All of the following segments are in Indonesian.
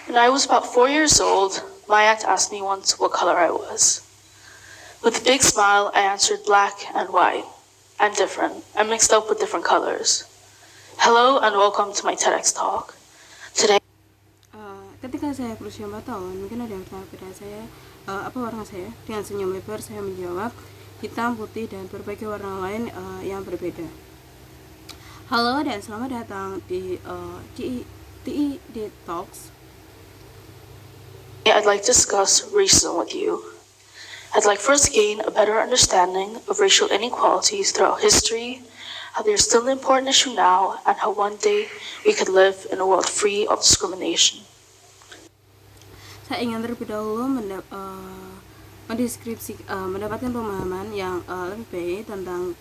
When I was about 4 years old, my aunt asked me once what color I was. With a big smile, I answered black and white. I'm different. I'm mixed up with different colors. Hello and welcome to my TEDx talk. Today, Ketika saya berusia 4 tahun, mungkin ada yang bertanya pada saya, apa warna saya? Dengan senyum lebar saya menjawab, hitam, putih, dan berbagai warna lain yang berbeda. Halo dan selamat datang di TED Talks. I'd like to discuss racism with you. I'd like first to gain a better understanding of racial inequalities throughout history, how they're still an important issue now, and how one day we could live in a world free of discrimination. Saya ingin terlebih dahulu mendapatkan pemahaman yang lebih baik tentang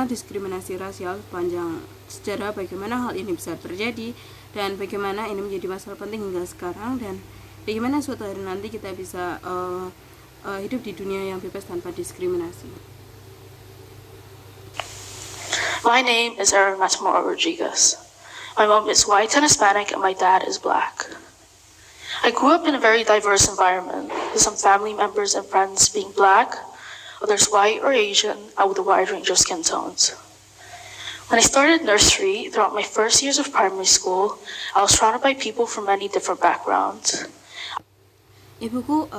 diskriminasi rasial sepanjang sejarah, bagaimana hal ini bisa terjadi dan bagaimana ini menjadi masalah penting hingga sekarang, dan bagaimana suatu hari nanti kita bisa hidup di dunia yang bebas tanpa diskriminasi. My name is Aaron Matamora Rodriguez. My mom is white and Hispanic, and my dad is black. I grew up in a very diverse environment, with some family members and friends being black, others white or Asian, and with a wide range of skin tones. When I started nursery, throughout my first years of primary school, I was surrounded by people from many different backgrounds. Ibuku,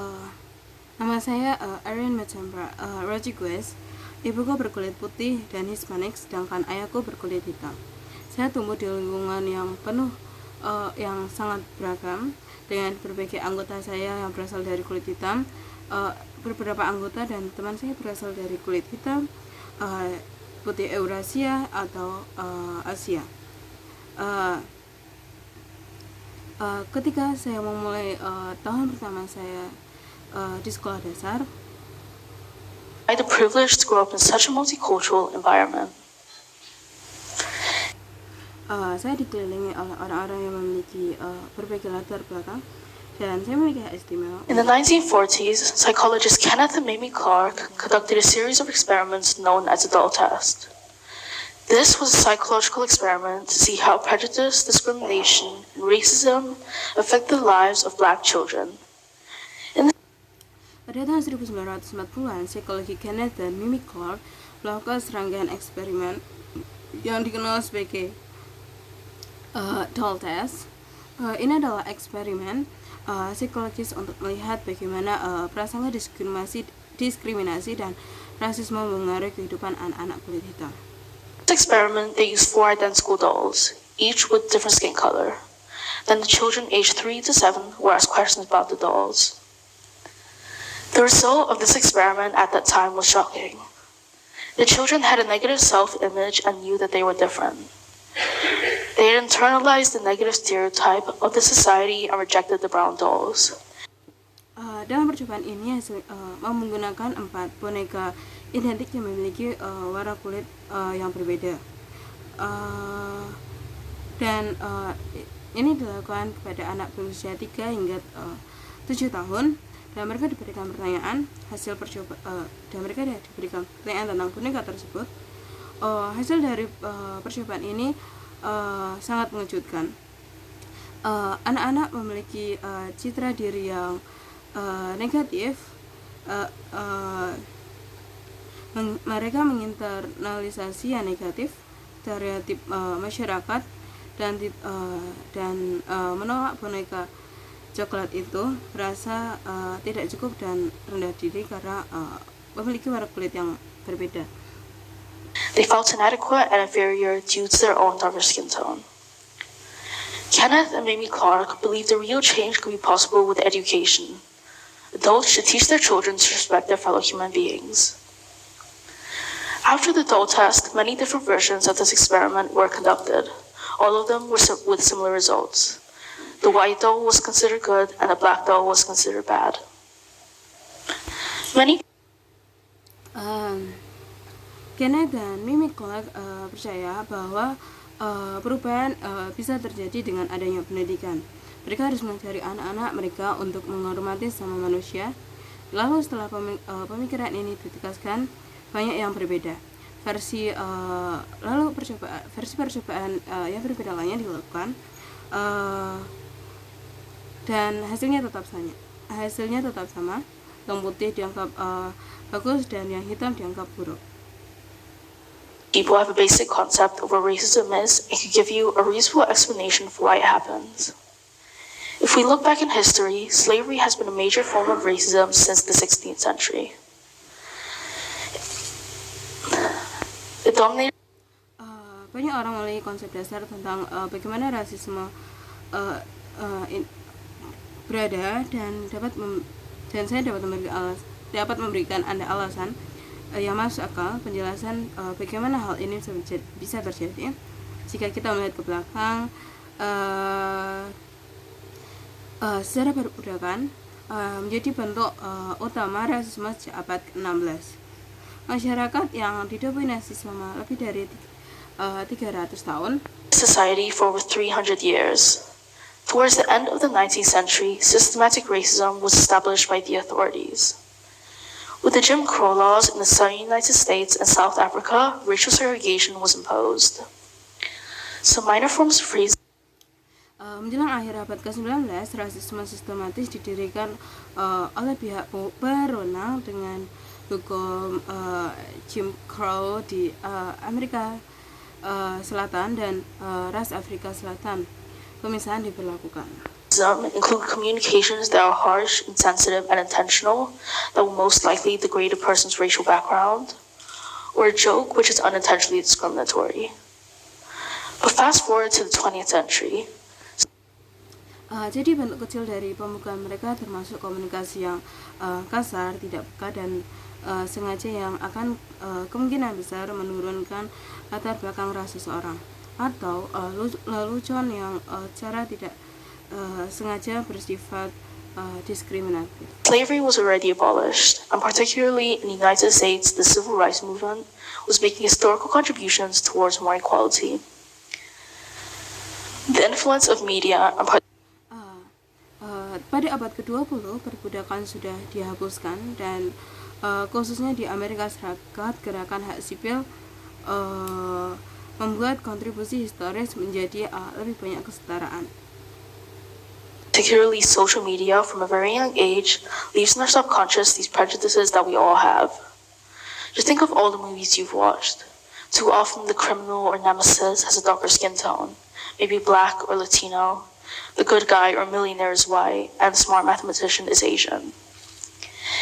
nama saya Aaron Matamora Rodriguez. Ibuku berkulit putih dan Hispanic, sedangkan ayahku berkulit hitam. Saya tumbuh di lingkungan yang penuh yang sangat beragam, dengan berbagai anggota saya yang berasal dari kulit hitam. Beberapa anggota dan teman saya berasal dari kulit hitam, putih Eurasia atau Asia. Ketika saya memulai tahun pertama saya di sekolah dasar, I had the privilege to grow up in such a multicultural environment. Saya dikelilingi oleh orang-orang yang memiliki berbagai latar belakang, dan saya memiliki hak istimewa. In the 1940s, psychologist Kenneth and Mamie Clark conducted a series of experiments known as the doll test. This was a psychological experiment to see how prejudice, discrimination, and racism affect the lives of black children. Pada tahun 1940-an, psikologi Kenneth dan Mamie Clark melakukan serangkaian eksperimen yang dikenal sebagai doll test. Ini adalah eksperimen psikologis untuk melihat bagaimana prasangka diskriminasi dan rasisme mengaruhi kehidupan anak-anak kulit hitam. This experiment, they used 4 identical dolls, each with different skin color. Then the children aged 3 to 7 were asked questions about the dolls. The result of this experiment at that time was shocking. The children had a negative self-image and knew that they were different. They had internalized the negative stereotype of the society and rejected the brown dolls. Dalam percobaan ini menggunakan 4 boneka identik yang memiliki warna kulit yang berbeda, dan ini dilakukan kepada anak berusia 3 hingga 7 tahun, dan mereka diberikan pertanyaan dan mereka diberikan pertanyaan tentang boneka tersebut. Hasil dari percobaan ini sangat mengejutkan. Anak-anak memiliki citra diri yang negatif. Mereka menginternalisasi yang negatif, stereotip masyarakat, dan menolak boneka coklat itu, merasa tidak cukup dan rendah diri karena memiliki warna kulit yang berbeda. They felt inadequate and inferior due to their own darker skin tone. Kenneth and Mamie Clark believed a real change could be possible with education. Adults should teach their children to respect their fellow human beings. After the doll test, many different versions of this experiment were conducted. All of them were with similar results. The white doll was considered good and the black doll was considered bad. Kenneth dan Mamie Clark percaya bahwa perubahan bisa terjadi dengan adanya pendidikan. Mereka harus mengajari anak-anak mereka untuk menghormati sesama manusia. Lalu setelah pemikiran ini ditegaskan, banyak yang berbeda. Versi percobaan yang berbeda lainnya dilakukan. dan hasilnya tetap sama. Yang putih dianggap bagus dan yang hitam dianggap buruk. People have a basic concept of what racism is and can give you a reasonable explanation for why it happens. If we look back in history, slavery has been a major form of racism since the 16th century. It dominated Banyak orang memiliki konsep dasar tentang bagaimana rasisme berada dan saya dapat memberikan Anda alasan yang masuk akal penjelasan bagaimana hal ini bisa terjadi jika kita melihat ke belakang. Secara perbudakan menjadi bentuk utama rasisme sejak abad ke-16. Masyarakat yang didominasi selama lebih dari 300 tahun society for over 300 years. Towards the end of the 19th century, systematic racism was established by the authorities. With the Jim Crow laws in the southern United States and South Africa, racial segregation was imposed. Some minor forms of racism menjelang akhir abad ke-19, rasisme sistematis didirikan oleh pihak berwenang dengan hukum Jim Crow di Amerika Selatan dan ras Afrika Selatan. Pemisahan diberlakukan. Include communications that are harsh, insensitive, and intentional that will most likely degrade a person's racial background, or a joke which is unintentionally discriminatory. But fast forward to the 20th century. Jadi bentuk kecil dari pemukulan mereka termasuk komunikasi yang kasar, tidak peka, dan sengaja yang akan kemungkinan besar menurunkan latar belakang ras seseorang, atau lelucon yang secara tidak sengaja bersifat diskriminatif. Slavery was already abolished, and particularly in the United States, the civil rights movement was making historical contributions towards more equality. The influence of media and pada abad ke-20, perbudakan sudah dihapuskan dan khususnya di Amerika Serikat, gerakan hak sipil membuat kontribusi historis menjadi lebih banyak kesetaraan. Particularly social media from a very young age leaves in our subconscious these prejudices that we all have. Just think of all the movies you've watched. Too often the criminal or nemesis has a darker skin tone, maybe black or Latino. The good guy or millionaire is white, and the smart mathematician is Asian.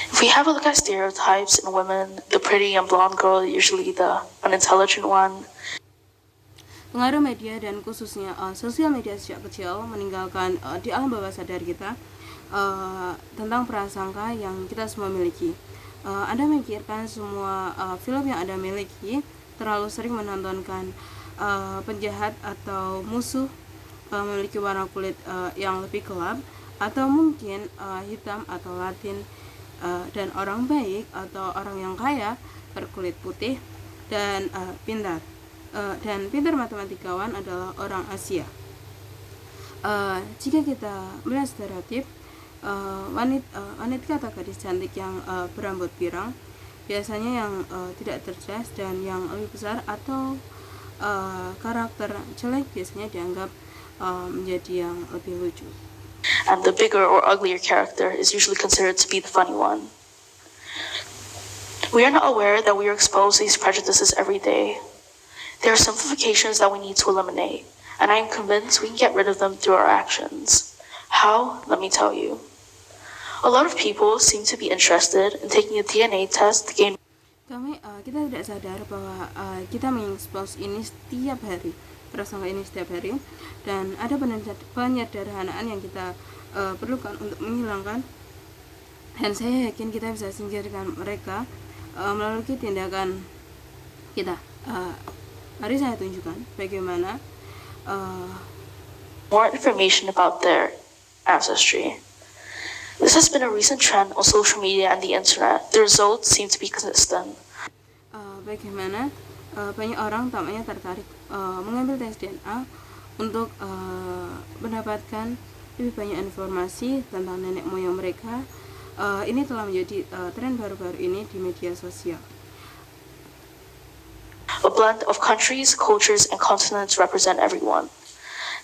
If we have a look at stereotypes in women, the pretty and blonde girl is usually the unintelligent one. Pengaruh media dan khususnya sosial media sejak kecil meninggalkan di alam bawah sadar kita tentang prasangka yang kita semua miliki. Anda memikirkan semua film yang Anda miliki terlalu sering menontonkan penjahat atau musuh memiliki warna kulit yang lebih gelap, atau mungkin hitam atau Latin, dan orang baik atau orang yang kaya berkulit putih dan pintar. Dan pintar matematikawan adalah orang Asia. Jika kita melihat stereotip wanita atau gadis cantik yang berambut pirang biasanya yang tidak cerdas dan yang lebih besar, atau karakter jelek biasanya dianggap menjadi yang lebih lucu. And the bigger or uglier character is usually considered to be the funny one. We are not aware that we are exposed to these prejudices every day. There are simplifications that we need to eliminate, and I am convinced we can get rid of them through our actions. How? Let me tell you. A lot of people seem to be interested in taking a DNA test to gain. Kita tidak sadar bahwa kita mengekspos ini setiap hari, prasangka ini setiap hari, dan ada penyederhanaan yang kita perlukan untuk menghilangkan, dan saya yakin kita bisa singkirkan mereka melalui tindakan kita. Mari saya tunjukkan bagaimana more information about their ancestry. This has been a recent trend on social media and the internet. The results seem to be consistent. Bagaimana banyak orang tampaknya tertarik mengambil tes DNA untuk mendapatkan lebih banyak informasi tentang nenek moyang mereka. Ini telah menjadi tren baru-baru ini di media sosial. A blend of countries, cultures, and continents represent everyone.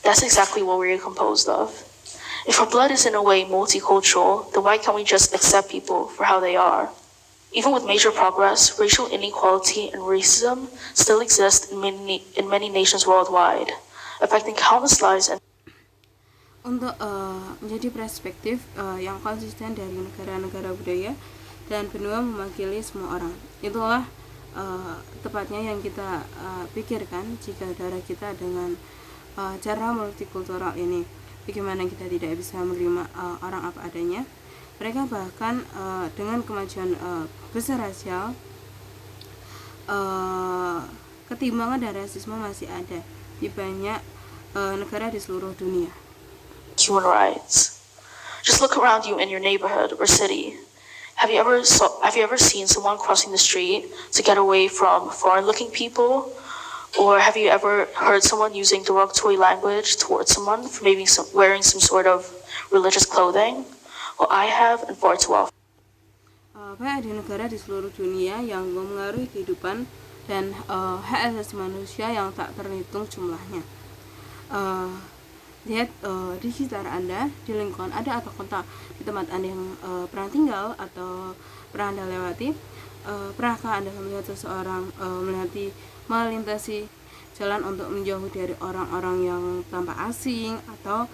That's exactly what we're composed of. If our blood is in a way multicultural, then why can't we just accept people for how they are? Even with major progress, racial inequality and racism still exist in many nations worldwide, affecting countless lives and Untuk menjadi perspektif yang konsisten dari negara-negara budaya dan benua mewakili semua orang. Itulah tepatnya yang kita pikirkan jika darah kita dengan cara multikultural ini. Bagaimana kita tidak bisa menerima orang apa adanya. Mereka bahkan dengan kemajuan besar rasial, ketimbangan dan rasisme masih ada di banyak negara di seluruh dunia. Human rights. Just look around you in your neighborhood or city. Have you ever seen someone crossing the street to get away from foreign-looking people? Or have you ever heard someone using derogatory language towards someone for maybe wearing some sort of religious clothing? Well, I have, and far too often. Banyak negara di seluruh dunia yang memengaruhi kehidupan dan hak asasi manusia yang tak terhitung jumlahnya. Lihat di sekitar Anda, di lingkungan Anda atau kota di tempat Anda yang pernah tinggal atau pernah Anda lewati. Pernahkah Anda melihat seseorang melintasi jalan untuk menjauh dari orang-orang yang tampak asing? Atau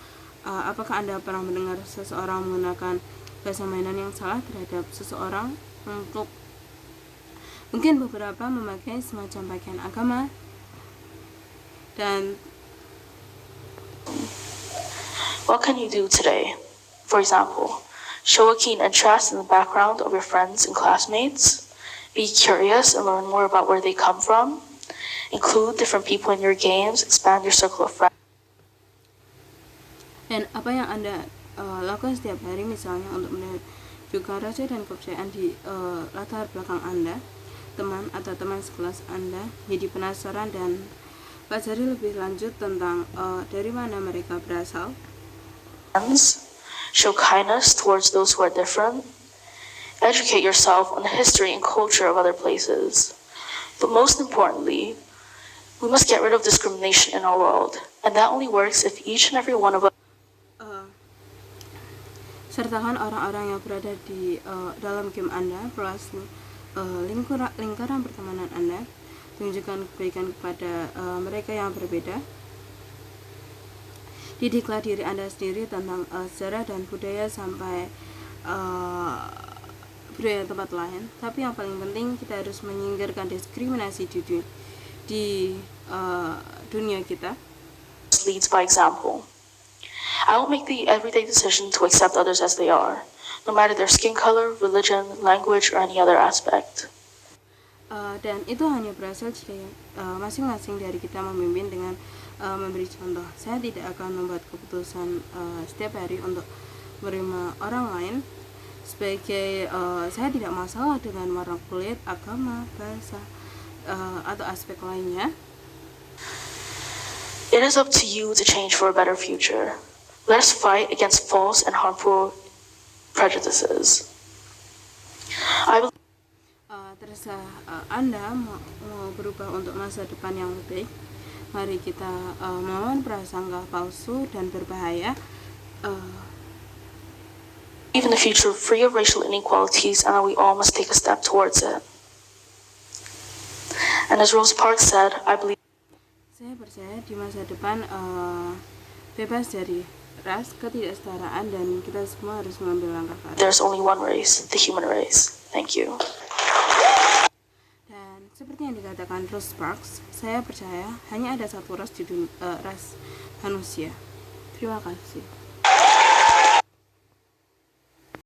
apakah Anda pernah mendengar seseorang menggunakan bahasa mainan yang salah terhadap seseorang? Untuk mungkin beberapa memakai semacam pakaian agama dan What can you do today? For example, show a keen interest in the background of your friends and classmates. Be curious and learn more about where they come from. Include different people in your games. Expand your circle of friends. Dan apa yang Anda lakukan setiap hari, misalnya untuk menunjukkan rasa dan kepercayaan di latar belakang Anda, teman atau teman sekelas Anda, jadi penasaran dan pelajari lebih lanjut tentang dari mana mereka berasal. Show kindness towards those who are different. Educate yourself on the history and culture of other places. But most importantly, we must get rid of discrimination in our world, and that only works if each and every one of us sertakan orang-orang yang berada di dalam game Anda, plus lingkaran pertemanan Anda, tunjukkan kebaikan kepada mereka yang berbeda. Didiklah diri Anda sendiri tentang sejarah dan budaya sampai budaya tempat lain. Tapi yang paling penting, kita harus menyingkirkan diskriminasi di dunia kita. Leads by example. I will make the everyday decision to accept others as they are, no matter their skin color, religion, language, or any other aspect. Dan itu hanya berasal jika masing-masing dari kita memimpin dengan memberi contoh. Saya tidak akan membuat keputusan setiap hari untuk menerima orang lain sebagai saya tidak masalah dengan warna kulit, agama, bahasa, atau aspek lainnya. It is up to you to change for a better future. Let us fight against false and harmful prejudices. Terserah Anda mau berubah untuk masa depan yang lebih baik. Mari kita melawan prasangka palsu dan berbahaya. Even the future free of racial inequalities, and we all must take a step towards it. And as Rosa Parks said, Saya percaya di masa depan bebas dari ras, ketidaksetaraan, dan kita semua harus mengambil langkah ke atas. There's only one race, the human race. Thank you. Dan seperti yang dikatakan Rosa Parks, saya percaya hanya ada satu ras di ras manusia. Terima kasih.